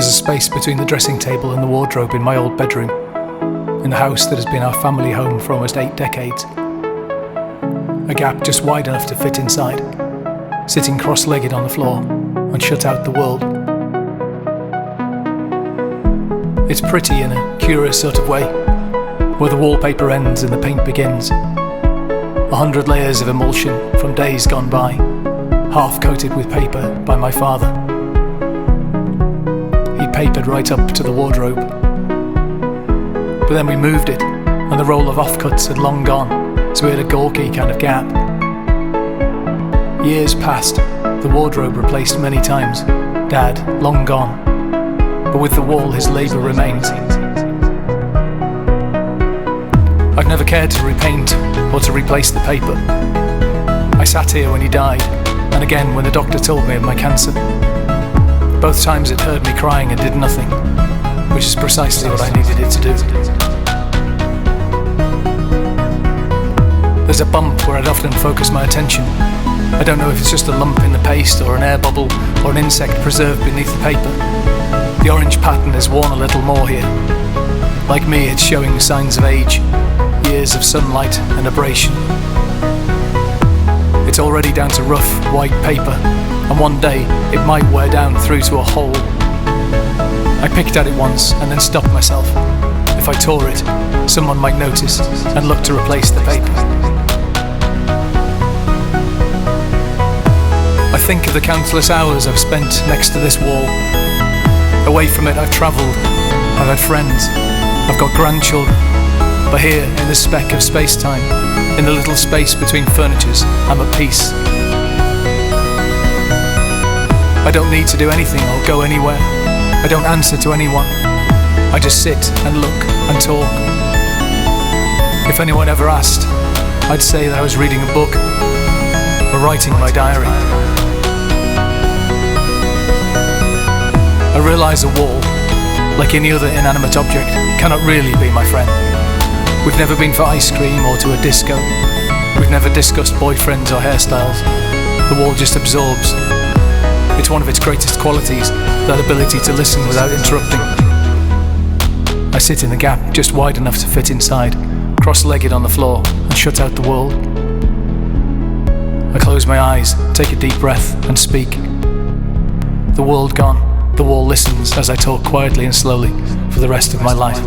There's a space between the dressing table and the wardrobe in my old bedroom, in the house that has been our family home for almost 8 decades. A gap just wide enough to fit inside, sitting cross-legged on the floor and shut out the world. It's pretty in a curious sort of way, where the wallpaper ends and the paint begins. 100 layers of emulsion from days gone by, half coated with paper by my father. He papered right up to the wardrobe. But then we moved it, and the roll of offcuts had long gone, so we had a gawky kind of gap. Years passed, the wardrobe replaced many times, Dad long gone, but with the wall his labour remains. I've never cared to repaint or to replace the paper. I sat here when he died, and again when the doctor told me of my cancer. Both times it heard me crying and did nothing, which is precisely what I needed it to do. There's a bump where I'd often focus my attention. I don't know if it's just a lump in the paste or an air bubble or an insect preserved beneath the paper. The orange pattern is worn a little more here. Like me, it's showing signs of age, years of sunlight and abrasion. It's already down to rough, white paper, and one day it might wear down through to a hole. I picked at it once and then stopped myself. If I tore it, someone might notice and look to replace the paper. I think of the countless hours I've spent next to this wall. Away from it I've travelled, I've had friends, I've got grandchildren, but here in this speck of space-time, in the little space between furnitures, I'm at peace. I don't need to do anything or go anywhere. I don't answer to anyone. I just sit and look and talk. If anyone ever asked, I'd say that I was reading a book or writing my diary. I realise a wall, like any other inanimate object, cannot really be my friend. We've never been for ice cream or to a disco. We've never discussed boyfriends or hairstyles. The wall just absorbs. It's one of its greatest qualities, that ability to listen without interrupting. I sit in the gap just wide enough to fit inside, cross-legged on the floor, and shut out the world. I close my eyes, take a deep breath, and speak. The world gone, the wall listens as I talk quietly and slowly for the rest of my life.